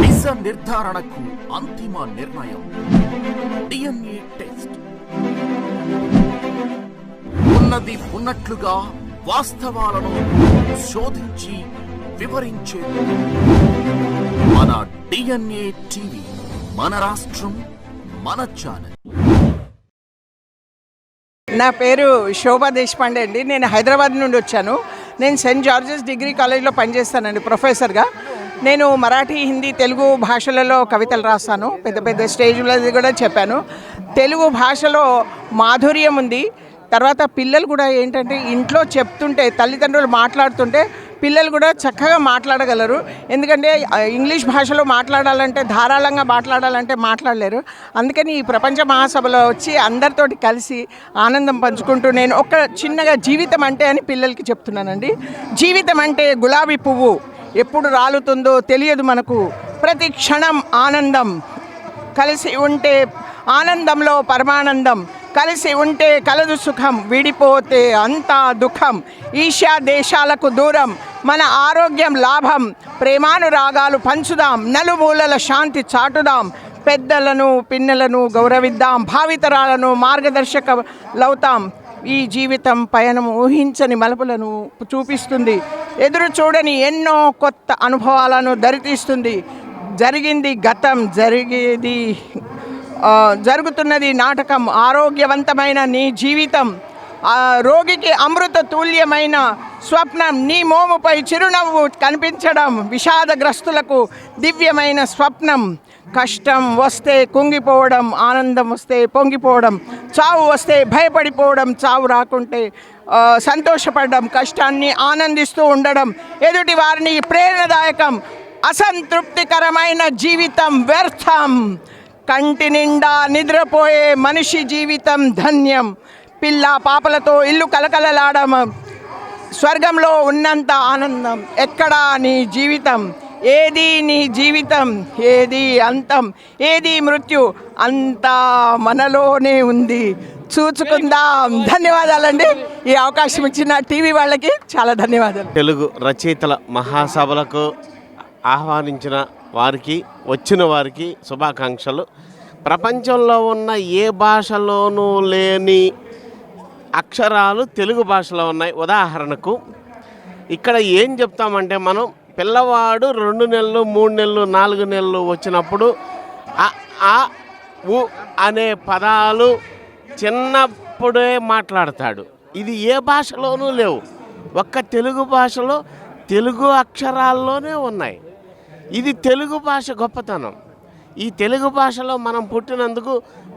నిజ నిర్ధారణకు అంతిమ నిర్ణయం DNA టెస్ట్. ఉన్నది ఉన్నట్లుగా వాస్తవాలను శోధించి వివరించేది మన DNA టీవీ. మన రాష్ట్రం, మన ఛానల్. నా పేరు శోభా దేశపాండే అండి. నేను హైదరాబాద్ నుండి వచ్చాను. నేను సెయింట్ జార్జెస్ డిగ్రీ కాలేజ్లో పనిచేస్తానండి ప్రొఫెసర్గా. నేను మరాఠీ, హిందీ, తెలుగు భాషలలో కవితలు రాస్తాను. పెద్ద పెద్ద స్టేజ్లో కూడా చెప్పాను. తెలుగు భాషలో మాధుర్యం ఉంది. తర్వాత పిల్లలు కూడా ఏంటంటే ఇంట్లో చెప్తుంటే, తల్లిదండ్రులు మాట్లాడుతుంటే పిల్లలు కూడా చక్కగా మాట్లాడగలరు. ఎందుకంటే ఇంగ్లీష్ భాషలో మాట్లాడాలంటే, ధారాళంగా మాట్లాడాలంటే మాట్లాడలేరు. అందుకని ఈ ప్రపంచ మహాసభలో వచ్చి అందరితోటి కలిసి ఆనందం పంచుకుంటూ నేను ఒక చిన్నగా జీవితం అంటే అని పిల్లలకి చెప్తున్నానండి. జీవితం అంటే గులాబీ పువ్వు, ఎప్పుడు రాలుతుందో తెలియదు మనకు. ప్రతి క్షణం ఆనందం, కలిసి ఉంటే ఆనందంలో పరమానందం, కలిసి ఉంటే కలదు సుఖం, విడిపోతే అంతా దుఃఖం. ఈశా దేశాలకు దూరం, మన ఆరోగ్యం లాభం, ప్రేమానురాగాలు పంచుదాం, నలుమూలల శాంతి చాటుదాం, పెద్దలను పిన్నలను గౌరవిద్దాం, భావితరాలను మార్గదర్శకలవుతాం. ఈ జీవితం పయనం ఊహించని మలుపులను చూపిస్తుంది, ఎదురు చూడని ఎన్నో కొత్త అనుభవాలను దరితీస్తుంది. జరిగింది గతం, జరుగుతున్నది నాటకం. ఆరోగ్యవంతమైన నీ జీవితం, రోగికి అమృత తుల్యమైన స్వప్నం, నీ మోముపై చిరునవ్వు కనిపించడం విషాదగ్రస్తులకు దివ్యమైన స్వప్నం. కష్టం వస్తే కుంగిపోవడం, ఆనందం వస్తే పొంగిపోవడం, చావు వస్తే భయపడిపోవడం, చావు రాకుంటే సంతోషపడడం, కష్టాన్ని ఆనందిస్తూ ఉండడం, ఎదుటి వారిని ప్రేరణదాయకం. అసంతృప్తికరమైన జీవితం వ్యర్థం, కంటి నిండా నిద్రపోయే మనిషి జీవితం ధన్యం. పిల్ల పాపలతో ఇల్లు కలకలలాడడం, స్వర్గంలో ఉన్నంత ఆనందం ఎక్కడా నీ జీవితం. ఏది నీ జీవితం, ఏది అంతం, ఏది మృత్యు, అంతా మనలోనే ఉంది, చూచుకుందాం. ధన్యవాదాలండి. ఈ అవకాశం ఇచ్చిన టీవీ వాళ్ళకి చాలా ధన్యవాదాలు. తెలుగు రచయితల మహాసభలకు ఆహ్వానించిన వారికి, వచ్చిన వారికి శుభాకాంక్షలు. ప్రపంచంలో ఉన్న ఏ భాషలోనూ లేని అక్షరాలు తెలుగు భాషలో ఉన్నాయి. ఉదాహరణకు ఇక్కడ ఏం చెప్తామంటే, మనం పిల్లవాడు 2 నెలలు, 3 నెలలు, 4 నెలలు వచ్చినప్పుడు ఆ ఉ అనే పదాలు చిన్నప్పుడే మాట్లాడతాడు. ఇది ఏ భాషలోనూ లేవు, ఒక్క తెలుగు భాషలో తెలుగు అక్షరాల్లోనే ఉన్నాయి. ఇది తెలుగు భాష గొప్పతనం. ఈ తెలుగు భాషలో మనం పుట్టినందుకు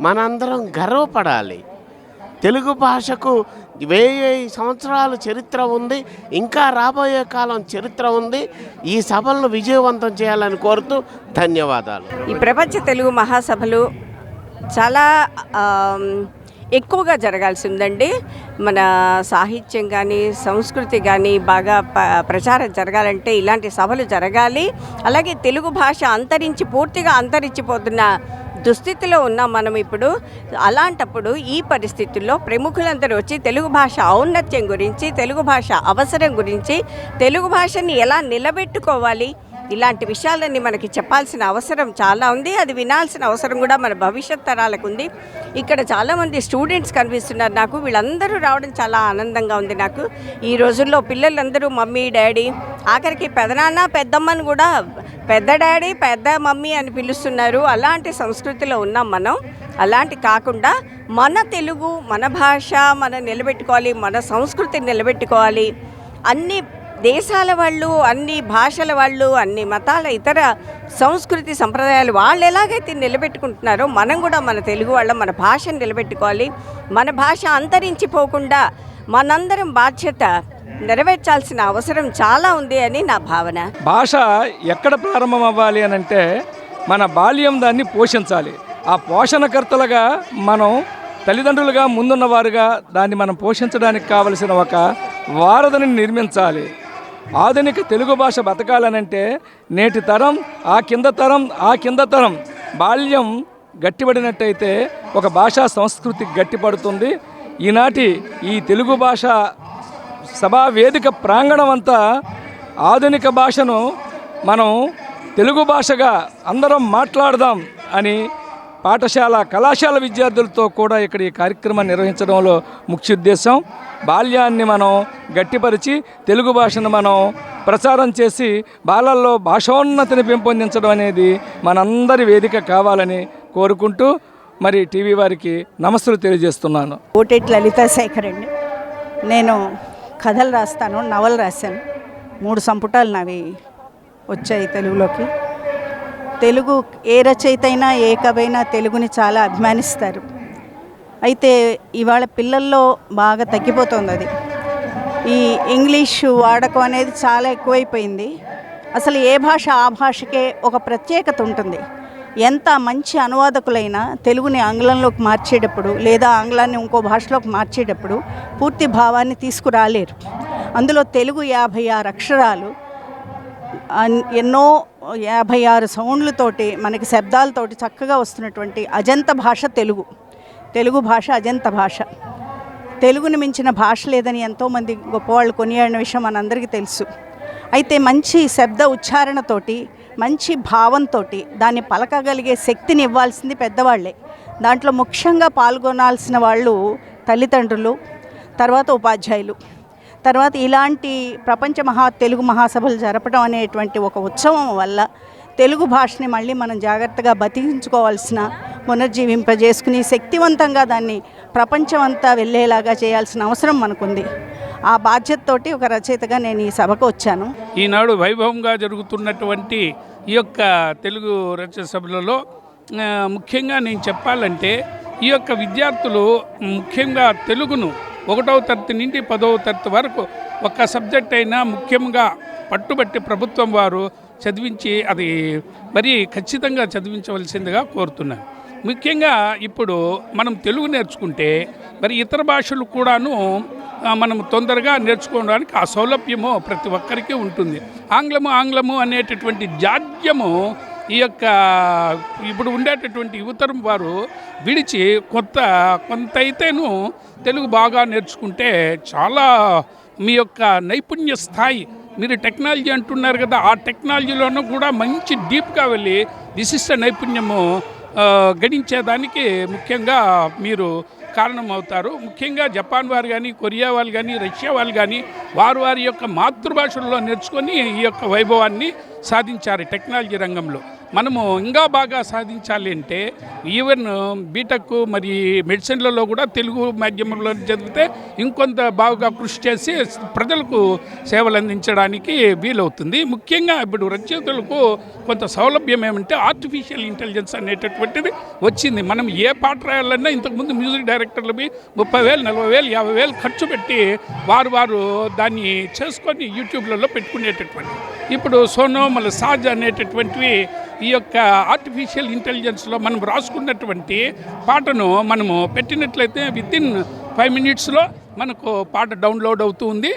మనందరం గర్వపడాలి. తెలుగు భాషకు 1000 సంవత్సరాల చరిత్ర ఉంది, ఇంకా రాబోయే కాలం చరిత్ర ఉంది. ఈ సభలను విజయవంతం చేయాలని కోరుతూ ధన్యవాదాలు. ఈ ప్రపంచ తెలుగు మహాసభలు చాలా ఎక్కువగా జరగాల్సి ఉందండి. మన సాహిత్యం కానీ సంస్కృతి కానీ బాగా ప్రచారం జరగాలంటే ఇలాంటి సభలు జరగాలి. అలాగే తెలుగు భాష పూర్తిగా అంతరించిపోతున్న దుస్థితిలో ఉన్నాం మనం ఇప్పుడు. అలాంటప్పుడు ఈ పరిస్థితుల్లో ప్రముఖులందరూ వచ్చి తెలుగు భాష ఔన్నత్యం గురించి, తెలుగు భాష అవసరం గురించి, తెలుగు భాషని ఎలా నిలబెట్టుకోవాలి, ఇలాంటి విషయాలన్నీ మనకి చెప్పాల్సిన అవసరం చాలా ఉంది. అది వినాల్సిన అవసరం కూడా మన భవిష్యత్ తరాలకు ఉంది. ఇక్కడ చాలామంది స్టూడెంట్స్ కనిపిస్తున్నారు నాకు. వీళ్ళందరూ రావడం చాలా ఆనందంగా ఉంది నాకు. ఈ రోజుల్లో పిల్లలందరూ మమ్మీ, డాడీ, ఆఖరికి పెదనాన్న, పెద్దమ్మని కూడా పెద్ద డాడీ, పెద్ద మమ్మీ అని పిలుస్తున్నారు. అలాంటి సంస్కృతిలో ఉన్నాం మనం. అలాంటి కాకుండా మన తెలుగు, మన భాష మనం నిలబెట్టుకోవాలి, మన సంస్కృతిని నిలబెట్టుకోవాలి. అన్ని దేశాల వాళ్ళు, అన్ని భాషల వాళ్ళు, అన్ని మతాల ఇతర సంస్కృతి సంప్రదాయాలు వాళ్ళు ఎలాగైతే నిలబెట్టుకుంటున్నారో మనం కూడా మన తెలుగు వాళ్ళం మన భాషను నిలబెట్టుకోవాలి. మన భాష అంతరించిపోకుండా మనందరం బాధ్యత నెరవేర్చాల్సిన అవసరం చాలా ఉంది అని నా భావన. భాష ఎక్కడ ప్రారంభం అవ్వాలి అని అంటే మన బాల్యం దాన్ని పోషించాలి. ఆ పోషణకర్తలుగా మనం తల్లిదండ్రులుగా ముందున్నవారుగా దాన్ని మనం పోషించడానికి కావలసిన ఒక వారధిని నిర్మించాలి. ఆధునిక తెలుగు భాష బతకాలనంటే నేటి తరం, ఆ కింద తరం బాల్యం గట్టిపడినట్టయితే ఒక భాషా సంస్కృతి గట్టిపడుతుంది. ఈనాటి ఈ తెలుగు భాష సభా వేదిక ప్రాంగణం అంతా ఆధునిక భాషను మనం తెలుగు భాషగా అందరం మాట్లాడదాం అని పాఠశాల కళాశాల విద్యార్థులతో కూడా ఇక్కడ ఈ కార్యక్రమాన్ని నిర్వహించడంలో ముఖ్య ఉద్దేశం బాల్యాన్ని మనం గట్టిపరిచి తెలుగు భాషను మనం ప్రచారం చేసి బాలల్లో భాషోన్నతిని పెంపొందించడం అనేది మనందరి వేదిక కావాలని కోరుకుంటూ మరి టీవీ వారికి నమస్సులు తెలియజేస్తున్నాను. కోటేటి లలితా శేఖర్ అండి. నేను కథలు రాస్తాను, నవలు రాశాను. 3 సంపుటాలు నావి వచ్చాయి తెలుగులోకి. తెలుగు ఏ రచయిత అయినా ఏ కవైనా తెలుగుని చాలా అభిమానిస్తారు. అయితే ఇవాళ పిల్లల్లో బాగా తగ్గిపోతుంది అది. ఈ ఇంగ్లీషు వాడకం అనేది చాలా ఎక్కువైపోయింది. అసలు ఏ భాష ఆ భాషకే ఒక ప్రత్యేకత ఉంటుంది. ఎంత మంచి అనువాదకులైనా తెలుగుని ఆంగ్లంలోకి మార్చేటప్పుడు లేదా ఆంగ్లాన్ని ఇంకో భాషలోకి మార్చేటప్పుడు పూర్తి భావాన్ని తీసుకురాలేరు. అందులో తెలుగు 56 అక్షరాలు, ఎన్నో 56 సౌండ్లతోటి మనకి శబ్దాలతోటి చక్కగా వస్తున్నటువంటి అజంత భాష తెలుగు భాష అజంత భాష. తెలుగుని మించిన భాష లేదని ఎంతోమంది గొప్పవాళ్ళు కొనియాడిన విషయం మనందరికీ తెలుసు. అయితే మంచి శబ్ద ఉచ్చారణతోటి మంచి భావంతో దాన్ని పలకగలిగే శక్తిని ఇవ్వాల్సింది పెద్దవాళ్లే. దాంట్లో ముఖ్యంగా పాల్గొనాల్సిన వాళ్ళు తల్లిదండ్రులు, తర్వాత ఉపాధ్యాయులు, తర్వాత ఇలాంటి ప్రపంచ తెలుగు మహాసభలు జరపడం అనేటువంటి ఒక ఉత్సవం వల్ల తెలుగు భాషని మళ్ళీ మనం జాగ్రత్తగా బతికించుకోవాల్సిన, పునర్జీవింపజేసుకుని శక్తివంతంగా దాన్ని ప్రపంచం అంతా వెళ్ళేలాగా చేయాల్సిన అవసరం మనకుంది. ఆ బాధ్యతతోటి ఒక రచయితగా నేను ఈ సభకు వచ్చాను. ఈనాడు వైభవంగా జరుగుతున్నటువంటి ఈ యొక్క తెలుగు రచయిత సభలలో ముఖ్యంగా నేను చెప్పాలంటే ఈ యొక్క విద్యార్థులు ముఖ్యంగా తెలుగును 1వ తరగతి నుండి 10వ తరగతి వరకు ఒక్క సబ్జెక్ట్ అయినా ముఖ్యంగా పట్టుబట్టి ప్రభుత్వం వారు చదివించి అది మరి ఖచ్చితంగా చదివించవలసిందిగా కోరుతున్నాను. ముఖ్యంగా ఇప్పుడు మనం తెలుగు నేర్చుకుంటే మరి ఇతర భాషలు కూడాను మనం తొందరగా నేర్చుకోవడానికి ఆ సౌలభ్యము ప్రతి ఒక్కరికి ఉంటుంది. ఆంగ్లము అనేటటువంటి జాడ్యము ఈ యొక్క ఇప్పుడు ఉండేటటువంటి యువతరం వారు విడిచి కొంత అయితేను తెలుగు బాగా నేర్చుకుంటే చాలా మీ యొక్క నైపుణ్య స్థాయి, మీరు టెక్నాలజీ అంటున్నారు కదా, ఆ టెక్నాలజీలోనూ కూడా మంచి డీప్గా వెళ్ళి విశిష్ట నైపుణ్యము గణించేదానికి ముఖ్యంగా మీరు కారణమవుతారు. ముఖ్యంగా జపాన్ వారు కానీ, కొరియా వాళ్ళు కానీ, రష్యా వాళ్ళు కానీ వారి యొక్క మాతృభాషల్లో నేర్చుకొని ఈ యొక్క వైభవాన్ని సాధించారు టెక్నాలజీ రంగంలో. మనము ఇంకా బాగా సాధించాలి అంటే ఈవెన్ బీటెక్ మరి మెడిసిన్లలో కూడా తెలుగు మాధ్యమంలో చదివితే ఇంకొంత బాగా కృషి చేసి ప్రజలకు సేవలు అందించడానికి వీలవుతుంది. ముఖ్యంగా ఇప్పుడు రచయితలకు కొంత సౌలభ్యం ఏమంటే ఆర్టిఫిషియల్ ఇంటెలిజెన్స్ అనేటటువంటిది వచ్చింది. మనం ఏ పాట రాయాలన్నా ఇంతకుముందు మ్యూజిక్ డైరెక్టర్లవి 30,000, 40,000, 50,000 ఖర్చు పెట్టి వారు దాన్ని చేసుకొని యూట్యూబ్లలో పెట్టుకునేటటువంటి, ఇప్పుడు సోనోమల సాజ్ అనేటటువంటివి ఈ యొక్క ఆర్టిఫిషియల్ ఇంటెలిజెన్స్లో మనం రాసుకున్నటువంటి పాటను మనము పెట్టినట్లయితే వితిన్ 5 మినిట్స్లో మనకు పాట డౌన్లోడ్ అవుతూ ఉంది.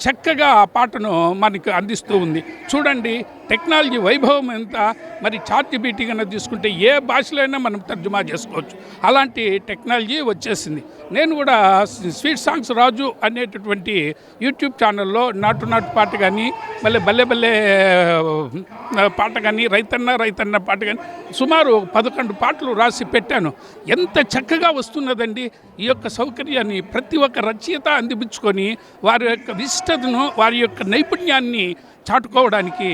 చక్కగా ఆ పాటను మనకు అందిస్తూ ఉంది. చూడండి టెక్నాలజీ వైభవం ఎంత. మరి చాట్‌జీపీటీ కన్నా తీసుకుంటే ఏ భాషలైనా మనం తర్జుమా చేసుకోవచ్చు, అలాంటి టెక్నాలజీ వచ్చేసింది. నేను కూడా స్వీట్ సాంగ్స్ రాజు అనేటటువంటి యూట్యూబ్ ఛానల్లో నాటు పాట కానీ, మళ్ళీ బల్లె పాట కానీ, రైతన్న పాట కానీ సుమారు 11 పాటలు రాసి పెట్టాను. ఎంత చక్కగా వస్తున్నదండి. ఈ యొక్క సౌకర్యాన్ని ప్రతి ఒక్క రచయిత అందిపుచ్చుకొని వారి యొక్క విశిష్టతను, వారి యొక్క నైపుణ్యాన్ని చాటుకోవడానికి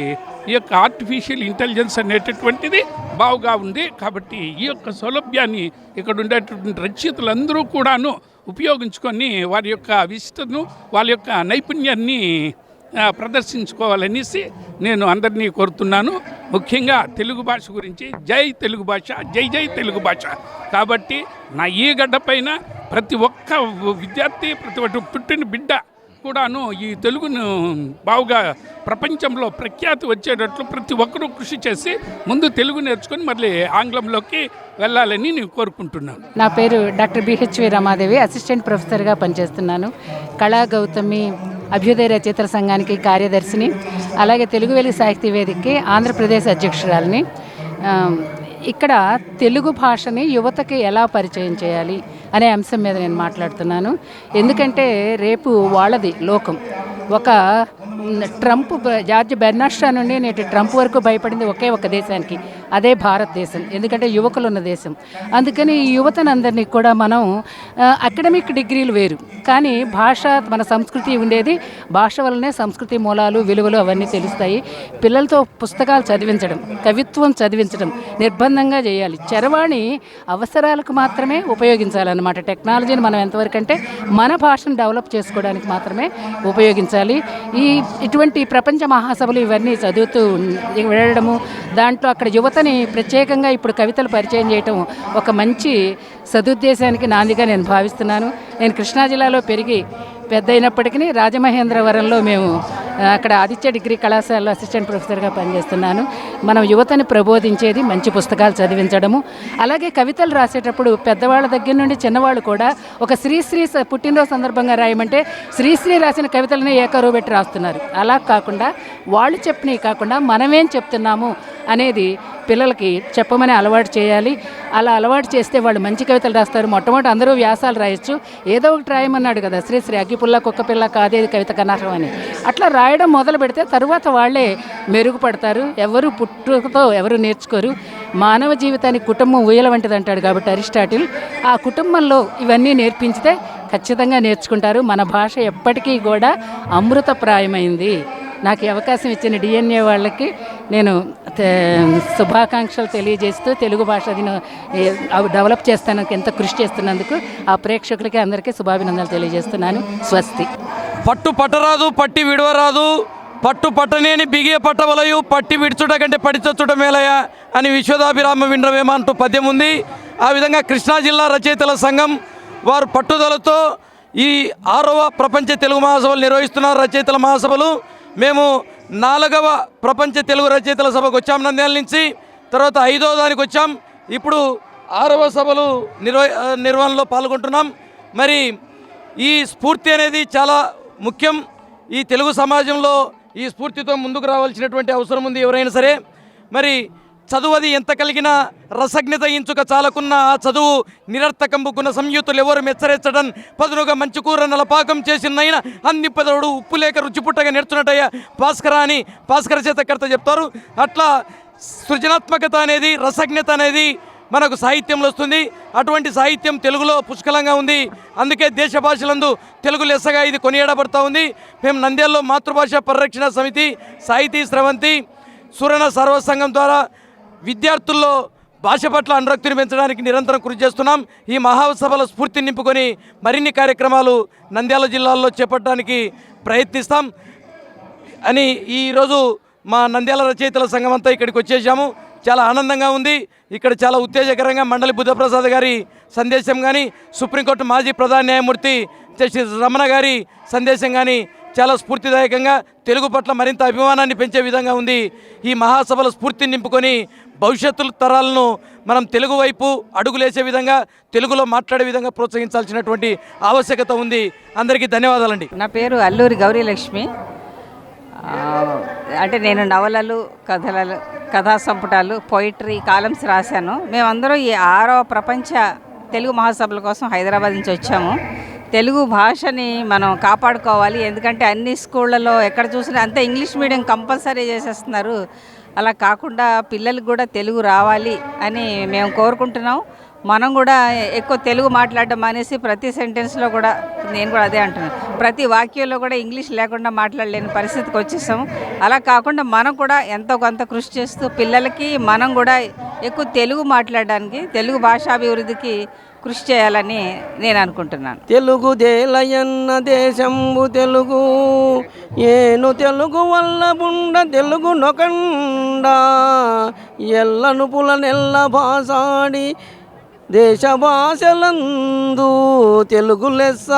ఈ యొక్క ఆర్టిఫిషియల్ ఇంటెలిజెన్స్ అనేటటువంటిది బాగుగా ఉంది. కాబట్టి ఈ యొక్క సౌలభ్యాన్ని ఇక్కడ ఉండేటటువంటి రచయితలందరూ కూడాను ఉపయోగించుకొని వారి యొక్క విశిష్టతను, వాళ్ళ యొక్క నైపుణ్యాన్ని ప్రదర్శించుకోవాలనేసి నేను అందరినీ కోరుతున్నాను. ముఖ్యంగా తెలుగు భాష గురించి జై తెలుగు భాష, జై తెలుగు భాష. కాబట్టి నా ఈ గడ్డపైన ప్రతి ఒక్క విద్యార్థి, ప్రతి ఒక్క పుట్టిన బిడ్డ కూడాను ఈ తెలుగును బాగుగా ప్రపంచంలో ప్రఖ్యాతి వచ్చేటట్లు ప్రతి ఒక్కరూ కృషి చేసి ముందు తెలుగు నేర్చుకొని మళ్ళీ ఆంగ్లంలోకి వెళ్ళాలని నేను కోరుకుంటున్నాను. నా పేరు డాక్టర్ బిహెచ్వి రమాదేవి, అసిస్టెంట్ ప్రొఫెసర్గా పనిచేస్తున్నాను. కళా గౌతమి అభ్యుదయ రచయితల సంఘానికి కార్యదర్శిని, అలాగే తెలుగు వెలుగు సాహిత్య వేదికకి ఆంధ్రప్రదేశ్ అధ్యక్షురాలిని. ఇక్కడ తెలుగు భాషని యువతకి ఎలా పరిచయం చేయాలి అనే అంశం మీద నేను మాట్లాడుతున్నాను. ఎందుకంటే రేపు వాళ్ళది లోకం. ఒక ట్రంప్ జార్జ్ బెర్నాషా నుండి నేటి ట్రంప్ వరకు భయపడింది ఒకే ఒక దేశానికి, అదే భారతదేశం. ఎందుకంటే యువకులు ఉన్న దేశం. అందుకని ఈ యువతనందరినీ కూడా మనం అకాడమిక్ డిగ్రీలు వేరు, కానీ భాష మన సంస్కృతి ఉండేది. భాష వల్లనే సంస్కృతి మూలాలు విలువలు అవన్నీ తెలుస్తాయి. పిల్లలతో పుస్తకాలు చదివించడం, కవిత్వం చదివించడం నిర్బంధంగా చేయాలి. చరవాణి అవసరాలకు మాత్రమే ఉపయోగించాలన్నమాట. టెక్నాలజీని మనం ఎంతవరకు అంటే మన భాషను డెవలప్ చేసుకోవడానికి మాత్రమే ఉపయోగించాలి. ఇటువంటి ప్రపంచ మహాసభలు ఇవన్నీ చదువుతూ వెళ్ళడము, దాంట్లో అక్కడ యువతని ప్రత్యేకంగా ఇప్పుడు కవితలు పరిచయం చేయటం ఒక మంచి సదుద్దేశానికి నాందిగా నేను భావిస్తున్నాను. నేను కృష్ణా జిల్లాలో పెరిగి పెద్ద అయినప్పటికీ రాజమహేంద్రవరంలో మేము అక్కడ ఆదిత్య డిగ్రీ కళాశాలలో అసిస్టెంట్ ప్రొఫెసర్గా పనిచేస్తున్నాను. మనం యువతని ప్రబోధించేది మంచి పుస్తకాలు చదివించడము. అలాగే కవితలు రాసేటప్పుడు పెద్దవాళ్ళ దగ్గర నుండి చిన్నవాళ్ళు కూడా ఒక శ్రీశ్రీ పుట్టినరోజు సందర్భంగా రాయమంటే శ్రీశ్రీ రాసిన కవితలనే ఏకరువు పెట్టి రాస్తున్నారు. అలా కాకుండా వాళ్ళు చెప్పినవి కాకుండా మనమేం చెప్తున్నాము అనేది పిల్లలకి చెప్పమని అలవాటు చేయాలి. అలా అలవాటు చేస్తే వాళ్ళు మంచి కవితలు రాస్తారు. మొట్టమొదటి అందరూ వ్యాసాలు రాయొచ్చు, ఏదో ఒకటి రాయమన్నాడు కదా శ్రీశ్రీ, అగ్గిపుల్ల కుక్కపిల్ల కాదేది కవిత కన్నారం అని. అట్లా రాయడం మొదలు పెడితే తరువాత వాళ్ళే మెరుగుపడతారు. ఎవరు పుట్టుకతో ఎవరు నేర్చుకోరు. మానవ జీవితానికి కుటుంబం ఊయల వంటిది అంటాడు కాబట్టి అరిస్టాటిల్. ఆ కుటుంబంలో ఇవన్నీ నేర్పించితే ఖచ్చితంగా నేర్చుకుంటారు. మన భాష ఎప్పటికీ కూడా అమృతప్రాయమైంది. నాకు ఈ అవకాశం ఇచ్చిన డిఎన్ఏ వాళ్ళకి నేను శుభాకాంక్షలు తెలియజేస్తూ తెలుగు భాషని డెవలప్ చేస్తానికి ఎంత కృషి చేస్తున్నందుకు ఆ ప్రేక్షకులకి అందరికీ శుభాభినందనలు తెలియజేస్తున్నాను. స్వస్తి. పట్టు పట్టరాదు పట్టి విడవరాదు, పట్టు పట్టనేని బిగియ పట్టవలయు, పట్టి విడుచుట కంటే పడిచొచ్చుట మేలయ అని విశ్వదాభిరామ విండ్రవేమ అంటూ పద్యం ఉంది. ఆ విధంగా కృష్ణా జిల్లా రచయితల సంఘం వారు పట్టుదలతో ఈ 6వ ప్రపంచ తెలుగు మహాసభలు నిర్వహిస్తున్నారు. రచయితల మహాసభలు మేము 4వ ప్రపంచ తెలుగు రచయితల సభకు వచ్చాం నంద్యాల నుంచి. తర్వాత 5వ దానికి వచ్చాం. ఇప్పుడు 6వ సభలు నిర్వహణలో పాల్గొంటున్నాం. మరి ఈ స్ఫూర్తి అనేది చాలా ముఖ్యం. ఈ తెలుగు సమాజంలో ఈ స్ఫూర్తితో ముందుకు రావాల్సినటువంటి అవసరం ఉంది ఎవరైనా సరే. మరి చదువది ఎంత కలిగిన రసజ్ఞత ఇంచుక చాలకున్న ఆ చదువు నిరర్థకంబుకున్న సంయుతులు ఎవరు మెచ్చరెచ్చడం పదునుగా మంచి కూర నలపాకం చేసినైనా అన్ని పదవుడు ఉప్పు లేక రుచి పుట్టగా నేర్చున్నట్టయ్య భాస్కర అని భాస్కర చేతకర్త చెప్తారు. అట్లా సృజనాత్మకత అనేది రసజ్ఞత అనేది మనకు సాహిత్యంలో వస్తుంది. అటువంటి సాహిత్యం తెలుగులో పుష్కలంగా ఉంది. అందుకే దేశ భాషలందు తెలుగు లెస్సగా ఇది కొనియాడబడుతూ ఉంది. మేము నంద్యాలలో మాతృభాష పరిరక్షణ సమితి, సాహితీ స్రవంతి, సురణ సర్వసంఘం ద్వారా విద్యార్థుల్లో భాష పట్ల అనురక్తిని పెంచడానికి నిరంతరం కృషి చేస్తున్నాం. ఈ మహాసభల స్ఫూర్తిని నింపుకొని మరిన్ని కార్యక్రమాలు నంద్యాల జిల్లాలో చేపట్టడానికి ప్రయత్నిస్తాం అని ఈరోజు మా నంద్యాల రచయితల సంఘం అంతా ఇక్కడికి వచ్చేసాము. చాలా ఆనందంగా ఉంది. ఇక్కడ చాలా ఉత్తేజకరంగా మండలి బుద్ధప్రసాద్ గారి సందేశం కానీ, సుప్రీంకోర్టు మాజీ ప్రధాన న్యాయమూర్తి జస్టిస్ రమణ గారి సందేశం కానీ చాలా స్ఫూర్తిదాయకంగా తెలుగు పట్ల మరింత అభిమానాన్ని పెంచే విధంగా ఉంది. ఈ మహాసభల స్ఫూర్తిని నింపుకొని భవిష్యత్తు తరాలను మనం తెలుగు వైపు అడుగులేసే విధంగా, తెలుగులో మాట్లాడే విధంగా ప్రోత్సహించాల్సినటువంటి ఆవశ్యకత ఉంది. అందరికీ ధన్యవాదాలండి. నా పేరు అల్లూరి గౌరీలక్ష్మి. అంటే నేను నవలలు, కథా సంపుటాలు, పోయిటరీ, కాలమ్స్ రాశాను. మేమందరం ఈ 6వ ప్రపంచ తెలుగు మహాసభల కోసం హైదరాబాద్ నుంచి వచ్చాము. తెలుగు భాషని మనం కాపాడుకోవాలి. ఎందుకంటే అన్ని స్కూళ్ళలో ఎక్కడ చూసినా అంతా ఇంగ్లీష్ మీడియం కంపల్సరీ చేసేస్తున్నారు. అలా కాకుండా పిల్లలకు కూడా తెలుగు రావాలి అని మేము కోరుకుంటున్నాం. మనం కూడా ఎక్కువ తెలుగు మాట్లాడడం అనేసి ప్రతి సెంటెన్స్లో కూడా నేను కూడా అదే అంటున్నాను, ప్రతి వాక్యంలో కూడా ఇంగ్లీష్ లేకుండా మాట్లాడలేని పరిస్థితికి వచ్చేసాము. అలా కాకుండా మనం కూడా ఎంతో కొంత కృషి చేస్తూ పిల్లలకి మనం కూడా ఎక్కువ తెలుగు మాట్లాడడానికి, తెలుగు భాషాభివృద్ధికి కృషి చేయాలని నేను అనుకుంటున్నాను. తెలుగు దేలయన్న దేశంబు తెలుగు, ఏను తెలుగు వల్ల బుండ తెలుగు నొకండ, ఎల్లను పులనెల్ల భాషాడి దేశ భాషలందు తెలుగు లెస్స.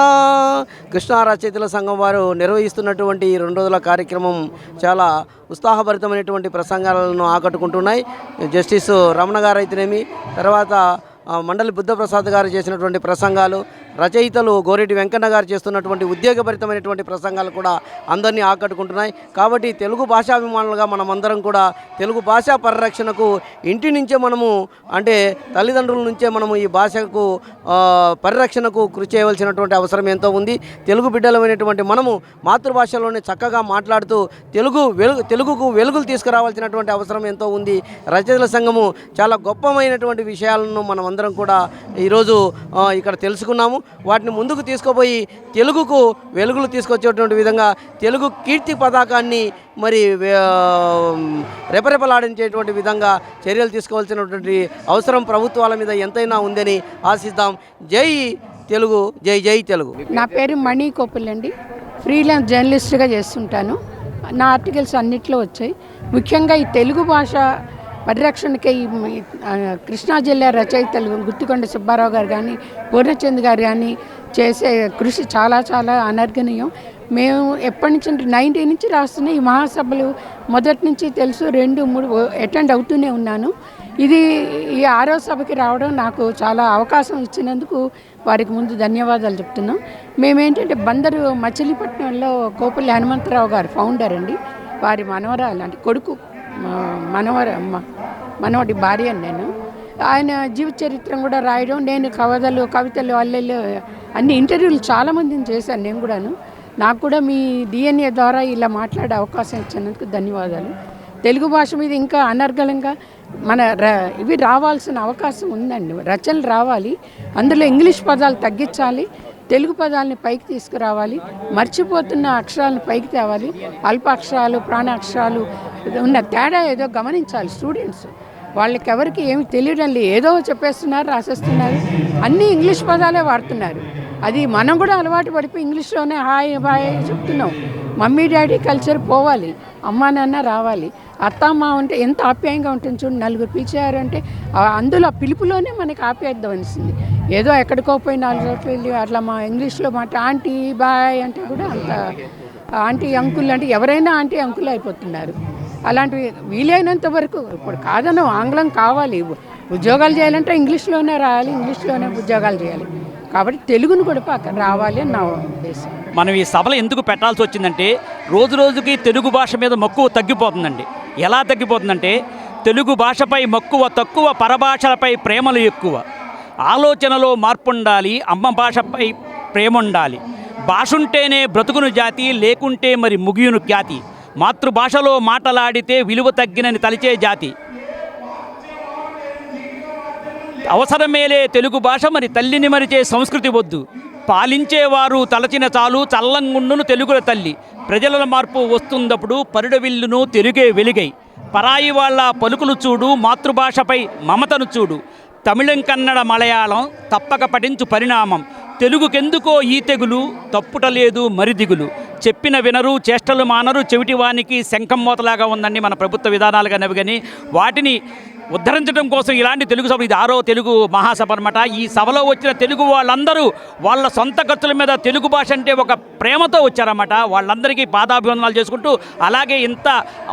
కృష్ణా రచయితల సంఘం వారు నిర్వహిస్తున్నటువంటి ఈ 2 రోజుల కార్యక్రమం చాలా ఉత్సాహభరితమైనటువంటి ప్రసంగాలను ఆకట్టుకుంటున్నాయి. జస్టిస్ రమణ గారు అయితేనేమి, తర్వాత మండలి బుద్ధప్రసాద్ గారు చేసినటువంటి ప్రసంగాలు, రచయితలు గోరెడ్డి వెంకన్న గారు చేస్తున్నటువంటి ఉద్యోగభరితమైనటువంటి ప్రసంగాలు కూడా అందరినీ ఆకట్టుకుంటున్నాయి. కాబట్టి తెలుగు భాషాభిమానులుగా మనమందరం కూడా తెలుగు భాషా పరిరక్షణకు ఇంటి నుంచే మనము, అంటే తల్లిదండ్రుల నుంచే మనము ఈ భాషకు పరిరక్షణకు కృషి చేయవలసినటువంటి అవసరం ఎంతో ఉంది. తెలుగు బిడ్డలమైనటువంటి మనము మాతృభాషలోనే చక్కగా మాట్లాడుతూ తెలుగుకు వెలుగులు తీసుకురావాల్సినటువంటి అవసరం ఎంతో ఉంది. రచయితల సంఘము చాలా గొప్పమైనటువంటి విషయాలను మనం అందరం కూడా ఈరోజు ఇక్కడ తెలుసుకున్నాము. వాటిని ముందుకు తీసుకుపోయి తెలుగుకు వెలుగులు తీసుకొచ్చేటువంటి విధంగా తెలుగు కీర్తి పతాకాన్ని మరి రెపరెపలాడించేటువంటి విధంగా చర్యలు తీసుకోవాల్సినటువంటి అవసరం ప్రభుత్వాల మీద ఎంతైనా ఉందని ఆశిద్దాం. జై తెలుగు, జై జై తెలుగు. నా పేరు మణి కోపులండి. ఫ్రీలాన్స్ జర్నలిస్ట్గా చేస్తుంటాను. నా ఆర్టికల్స్ అన్నిట్లో వచ్చాయి. ముఖ్యంగా ఈ తెలుగు భాష పరిరక్షణకి కృష్ణా జిల్లా రచయితలు గుత్తికొండ సుబ్బారావు గారు కానీ, పూర్ణచంద్ గారు కానీ చేసే కృషి చాలా చాలా అనర్గణీయం. మేము ఎప్పటి నుంచి అంటే 90 నుంచి రాస్తున్న ఈ మహాసభలు మొదటి నుంచి తెలుసు, 2, 3 అటెండ్ అవుతూనే ఉన్నాను. ఇది ఈ 6వ సభకి రావడం నాకు చాలా అవకాశం ఇచ్చినందుకు వారికి ముందు ధన్యవాదాలు చెప్తున్నాం. మేమేంటంటే బందరు మచిలీపట్నంలో కోపల్లి హనుమంతరావు గారు ఫౌండర్ అండి. వారి మనవరాలు అంటే కొడుకు మనవడి భార్య నేను. ఆయన జీవిత చరిత్ర కూడా రాయడం, నేను కవితలు అల్లెలు అన్ని ఇంటర్వ్యూలు చాలామందిని చేశాను నేను కూడాను. నాకు కూడా మీ DNA ద్వారా ఇలా మాట్లాడే అవకాశం ఇచ్చినందుకు ధన్యవాదాలు. తెలుగు భాష మీద ఇంకా అనర్గళంగా ఇవి రావాల్సిన అవకాశం ఉందండి. రచనలు రావాలి, అందులో ఇంగ్లీష్ పదాలు తగ్గించాలి, తెలుగు పదాలని పైకి తీసుకురావాలి, మర్చిపోతున్న అక్షరాలను పైకి తేవాలి, అల్పాక్షరాలు ప్రాణాక్షరాలు ఉన్న తేడా ఏదో గమనించాలి. స్టూడెంట్స్ వాళ్ళకి ఎవరికి ఏమి తెలియడం లేదు, ఏదో చెప్పేస్తున్నారు, రాసేస్తున్నారు, అన్నీ ఇంగ్లీష్ పదాలే వాడుతున్నారు. అది మనం కూడా అలవాటు పడిపోయి ఇంగ్లీష్లోనే హాయ్ బాయ్ చెప్తున్నాం. మమ్మీ డాడీ కల్చర్ పోవాలి, అమ్మా నాన్న రావాలి. అత్త అమ్మ అంటే ఎంత ఆప్యాయంగా ఉంటుంది చూడండి. 4 పిలిచారు అంటే అందులో పిలుపులోనే మనకి ఆప్యాయత అనిస్తుంది. ఏదో ఎక్కడికో పోయి 4 రోజులు వెళ్ళి అట్లా మా ఇంగ్లీష్లో మాట ఆంటీ బాయ్ అంటే కూడా అంత ఆంటీ అంకుల్ అంటే ఎవరైనా ఆంటీ అంకుల్ అయిపోతున్నారు. అలాంటివి వీలైనంత వరకు ఇప్పుడు కాదనో ఆంగ్లం కావాలి. ఉద్యోగాలు చేయాలంటే ఇంగ్లీష్లోనే రాయాలి, ఇంగ్లీష్లోనే ఉద్యోగాలు చేయాలి. కాబట్టి తెలుగును కూడా పక్కన రావాలి అని నా ఉద్దేశం. మనం ఈ సభలు ఎందుకు పెట్టాల్సి వచ్చిందంటే రోజు రోజుకి తెలుగు భాష మీద మక్కువ తగ్గిపోతుందండి. ఎలా తగ్గిపోతుందంటే తెలుగు భాషపై మక్కువ తక్కువ, పరభాషలపై ప్రేమలు ఎక్కువ. ఆలోచనలో మార్పు ఉండాలి, అమ్మ భాషపై ప్రేమ ఉండాలి. భాష ఉంటేనే బ్రతుకును జాతి, లేకుంటే మరి ముగియును ఖ్యాతి. మాతృభాషలో మాటలాడితే విలువ తగ్గినని తలిచే జాతి. అవసరమేలే తెలుగు భాష, మరి తల్లిని మరిచే సంస్కృతి వద్దు. పాలించేవారు తలచిన చాలు, చల్లంగుండును తెలుగుల తల్లి. ప్రజల మార్పు వస్తుందప్పుడు పరుడవిల్లును తెలుగే వెలుగై. పరాయి వాళ్ళ పలుకులు చూడు, మాతృభాషపై మమతను చూడు. తమిళం కన్నడ మలయాళం తప్పక పఠించు పరిణామం. తెలుగుకెందుకో ఈ తెగులు, తప్పుటలేదు మరి దిగులు. చెప్పిన వినరు, చేష్టలు మానరు, చెవిటివానికి శంఖం మోతలాగా ఉందండి మన ప్రభుత్వ విధానాలుగా నవిగని. వాటిని ఉద్ధరించడం కోసం ఇలాంటి తెలుగు సభ, ఇది 6వ తెలుగు మహాసభ అనమాట. ఈ సభలో వచ్చిన తెలుగు వాళ్ళందరూ వాళ్ళ సొంత ఖర్చుల మీద తెలుగు భాష అంటే ఒక ప్రేమతో వచ్చారన్నమాట. వాళ్ళందరికీ పాదాభివందనాలు చేసుకుంటూ, అలాగే ఇంత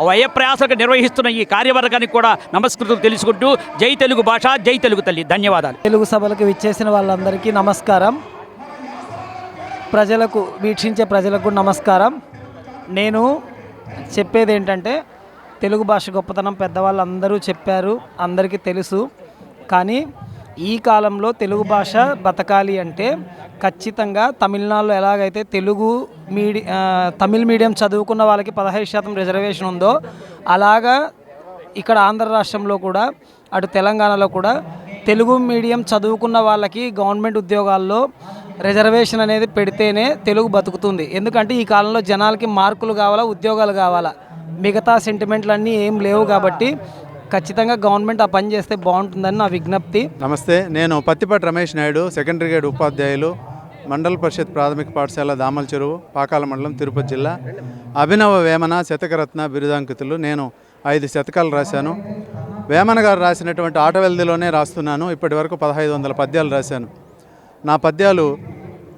వ్యయప్రయాసంగా నిర్వహిస్తున్న ఈ కార్యవర్గానికి కూడా నమస్కృతులు తెలుసుకుంటూ, జై తెలుగు భాష, జై తెలుగు తల్లి. ధన్యవాదాలు. తెలుగు సభలకు విచ్చేసిన వాళ్ళందరికీ నమస్కారం. వీక్షించే ప్రజలకు నమస్కారం. నేను చెప్పేది ఏంటంటే, తెలుగు భాష గొప్పతనం పెద్దవాళ్ళు అందరూ చెప్పారు, అందరికీ తెలుసు. కానీ ఈ కాలంలో తెలుగు భాష బతకాలి అంటే ఖచ్చితంగా తమిళనాడులో ఎలాగైతే తమిళ్ మీడియం చదువుకున్న వాళ్ళకి 15% రిజర్వేషన్ ఉందో, అలాగా ఇక్కడ ఆంధ్ర రాష్ట్రంలో కూడా, అటు తెలంగాణలో కూడా తెలుగు మీడియం చదువుకున్న వాళ్ళకి గవర్నమెంట్ ఉద్యోగాల్లో రిజర్వేషన్ అనేది పెడితేనే తెలుగు బతుకుతుంది. ఎందుకంటే ఈ కాలంలో జనాలకి మార్కులు కావాలా, ఉద్యోగాలు కావాలా, మిగతా సెంటిమెంట్లన్నీ ఏం లేవు. కాబట్టి ఖచ్చితంగా గవర్నమెంట్ ఆ పని చేస్తే బాగుంటుందని నా విజ్ఞప్తి. నమస్తే, నేను పత్తిపాటి రమేష్ నాయుడు, సెకండరీ గ్రేడ్ ఉపాధ్యాయులు, మండల పరిషత్ ప్రాథమిక పాఠశాల దామల చెరువు, పాకాల మండలం, తిరుపతి జిల్లా. అభినవ వేమన శతకరత్న బిరుదాంకితులు. నేను 5 శతకాలు రాశాను. వేమన గారు రాసినటువంటి ఆటవెల్దిలోనే రాస్తున్నాను. ఇప్పటి వరకు 1500 పద్యాలు రాశాను. నా పద్యాలు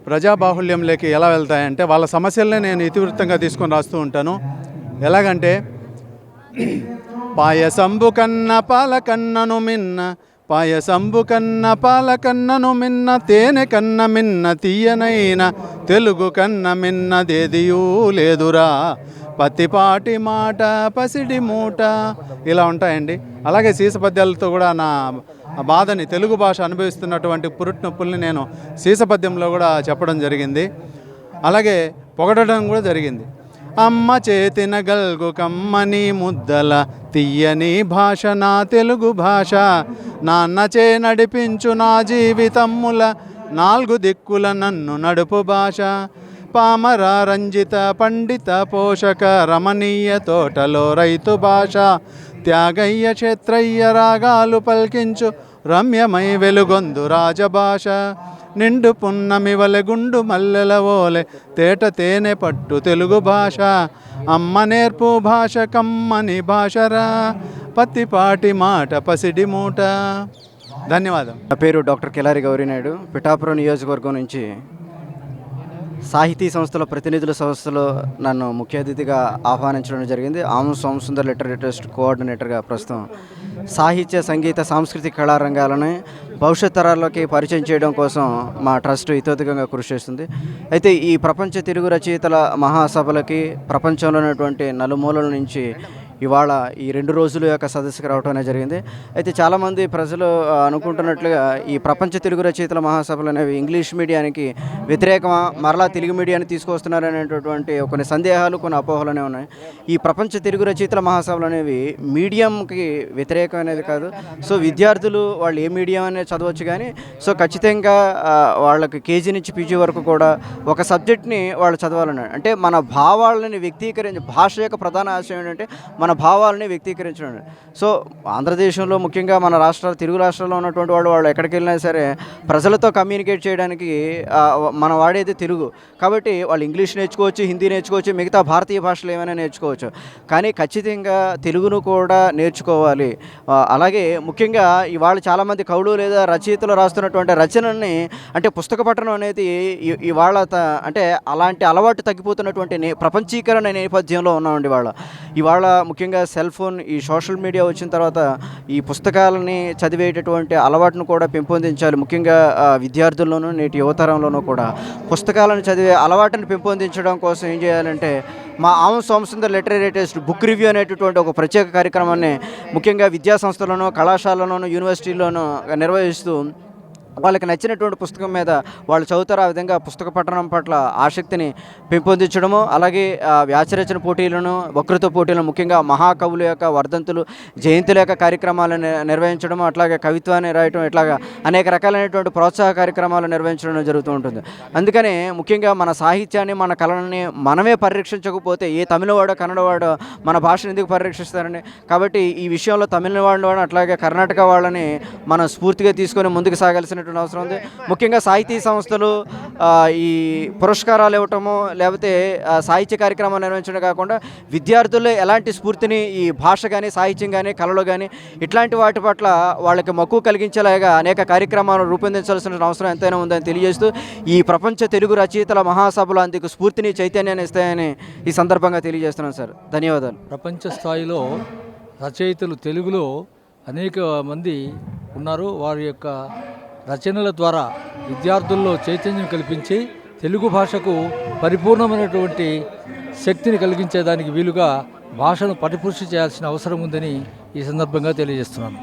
ప్రజాబాహుల్యంలోకి ఎలా వెళ్తాయంటే, వాళ్ళ సమస్యలనే నేను ఇతివృత్తంగా తీసుకొని రాస్తూ ఉంటాను. ఎలాగంటే, పాయసంబు కన్న పాల కన్నను మిన్న పాయసంబు కన్న పాల కన్నను మిన్న తేనె కన్న మిన్న తీయనైన తెలుగు కన్న మిన్నదేదియూ లేదురా పత్తిపాటి మాట పసిడి మూట ఇలా ఉంటాయండి. అలాగే సీసపద్యాలతో కూడా నా బాధని, తెలుగు భాష అనుభవిస్తున్నటువంటి పురుటి నొప్పుల్ని నేను సీసపద్యంలో కూడా చెప్పడం జరిగింది. అలాగే పొగడడం కూడా జరిగింది. అమ్మ చేతిన గల్గు కమ్మని ముద్దల తీయని భాష నా తెలుగు భాష, నాన్నచే నడిపించు నా జీవితమ్ముల నాలుగు దిక్కుల నన్ను నడుపు భాష, పామర రంజిత పండిత పోషక రమణీయ తోటలో రైతు భాష, త్యాగయ్య క్షేత్రయ్య రాగాలు పల్కించు రమ్యమై వెలుగొందు రాజభాష, నిండు పున్నమి వలె గుండు మల్లెల ఓలె తేట తేనె పట్టు తెలుగు భాష, అమ్మ నేర్పు భాష కమ్మని భాషరా పత్తిపాటి మాట పసిడి మూట. ధన్యవాదం. నా పేరు డాక్టర్ కెలారి గౌరీనాయుడు. పిఠాపురం నియోజకవర్గం నుంచి సాహితీ సంస్థల ప్రతినిధుల సంస్థలో నన్ను ముఖ్య అతిథిగా ఆహ్వానించడం జరిగింది. ఆము సోమసుందర్ లిటరరీ ట్రస్ట్ కోఆర్డినేటర్గా ప్రస్తుతం సాహిత్య, సంగీత, సాంస్కృతిక కళారంగాలను భవిష్యత్ తరాల్లోకి పరిచయం చేయడం కోసం మా ట్రస్ట్ ఇతోధికంగా కృషి చేస్తుంది. అయితే ఈ ప్రపంచ తెలుగు రచయితల మహాసభలకి ప్రపంచంలో ఉన్నటువంటి నలుమూలల నుంచి ఇవాళ ఈ 2 రోజుల యొక్క సదస్సుకు రావడం అనేది జరిగింది. అయితే చాలామంది ప్రజలు అనుకుంటున్నట్లుగా ఈ ప్రపంచ తెలుగు రచయితల మహాసభలు అనేవి ఇంగ్లీష్ మీడియానికి వ్యతిరేకమా, మరలా తెలుగు మీడియాన్ని తీసుకొస్తున్నారనేటటువంటి కొన్ని సందేహాలు, కొన్ని అపోహలు అనేవి ఉన్నాయి. ఈ ప్రపంచ తెలుగు రచయితల మహాసభలు అనేవి మీడియంకి వ్యతిరేకం అనేది కాదు. సో విద్యార్థులు వాళ్ళు ఏ మీడియం అనేది చదవచ్చు, కానీ సో ఖచ్చితంగా వాళ్ళకి కేజీ నుంచి పీజీ వరకు కూడా ఒక సబ్జెక్ట్ని వాళ్ళు చదవాలని, అంటే మన భావాలని వ్యక్తీకరించి, భాష యొక్క ప్రధాన ఆశయం ఏంటంటే మన భావాలని వ్యక్తీకరించడం. సో ఆంధ్రదేశంలో ముఖ్యంగా మన రాష్ట్రాలు, తెలుగు రాష్ట్రాల్లో ఉన్నటువంటి వాళ్ళు ఎక్కడికి వెళ్ళినా సరే ప్రజలతో కమ్యూనికేట్ చేయడానికి మనం వాడేది తెలుగు. కాబట్టి వాళ్ళు ఇంగ్లీష్ నేర్చుకోవచ్చు, హిందీ నేర్చుకోవచ్చు, మిగతా భారతీయ భాషలు ఏమైనా నేర్చుకోవచ్చు, కానీ ఖచ్చితంగా తెలుగును కూడా నేర్చుకోవాలి. అలాగే ముఖ్యంగా ఇవాళ చాలామంది కవులు లేదా రచయితలు రాస్తున్నటువంటి రచనల్ని, అంటే పుస్తక పఠనం అనేది ఇవాళ అంటే అలాంటి అలవాటు తగ్గిపోతున్నటువంటి ప్రపంచీకరణ నేపథ్యంలో ఉన్నామండి. ఇవాళ ముఖ్యంగా సెల్ ఫోన్, ఈ సోషల్ మీడియా వచ్చిన తర్వాత ఈ పుస్తకాలని చదివేటటువంటి అలవాటును కూడా పెంపొందించాలి. ముఖ్యంగా విద్యార్థుల్లోనూ నేటి యువతరంలోనూ కూడా పుస్తకాలను చదివే అలవాటును పెంపొందించడం కోసం ఏం చేయాలంటే మా Aamu Somasundar literary trust book review అనేటటువంటి ఒక ప్రత్యేక కార్యక్రమాన్ని ముఖ్యంగా విద్యా సంస్థలను, కళాశాలలోనూ, యూనివర్సిటీల్లోనూ నిర్వహిస్తూ వాళ్ళకి నచ్చినటువంటి పుస్తకం మీద వాళ్ళు చదువుతారు. ఆ విధంగా పుస్తక పఠనం పట్ల ఆసక్తిని పెంపొందించడము, అలాగే వ్యాసరచన పోటీలను, వక్తృత్వ పోటీలను, ముఖ్యంగా మహాకవుల యొక్క వర్ధంతులు, జయంతుల యొక్క కార్యక్రమాలను నిర్వహించడం, అట్లాగే కవిత్వాన్ని రాయటం, ఇట్లాగా అనేక రకాలైనటువంటి ప్రోత్సాహ కార్యక్రమాలు నిర్వహించడం జరుగుతూ ఉంటుంది. అందుకనే ముఖ్యంగా మన సాహిత్యాన్ని, మన కళలని మనమే పరిరక్షించకపోతే ఏ తమిళవాడో, కన్నడవాడో మన భాషను ఎందుకు పరిరక్షిస్తారండి? కాబట్టి ఈ విషయంలో తమిళనాడు అట్లాగే కర్ణాటక వాళ్ళని మనం స్ఫూర్తిగా తీసుకొని ముందుకు సాగాల్సిన అవసరం ఉంది. ముఖ్యంగా సాహితీ సంస్థలు ఈ పురస్కారాలు ఇవ్వటము, లేకపోతే సాహిత్య కార్యక్రమాలు నిర్వహించడం కాకుండా విద్యార్థుల్లో ఎలాంటి స్ఫూర్తిని ఈ భాష కానీ, సాహిత్యం కానీ, కళలు కానీ ఇట్లాంటి వాటి పట్ల వాళ్ళకి మక్కువ కలిగించేలాగా అనేక కార్యక్రమాలు రూపొందించాల్సిన అవసరం ఎంతైనా ఉందని తెలియజేస్తూ ఈ ప్రపంచ తెలుగు రచయితల మహాసభలు అందుకు స్ఫూర్తిని, చైతన్యాన్ని ఇస్తాయని ఈ సందర్భంగా తెలియజేస్తున్నాను సార్. ధన్యవాదాలు. ప్రపంచ స్థాయిలో రచయితలు తెలుగులో అనేక మంది ఉన్నారు. వారి యొక్క రచనల ద్వారా విద్యార్థుల్లో చైతన్యం కల్పించి తెలుగు భాషకు పరిపూర్ణమైనటువంటి శక్తిని కలిగించేదానికి వీలుగా భాషను పరిపుష్టి చేయాల్సిన అవసరం ఉందని ఈ సందర్భంగా తెలియజేస్తున్నాను.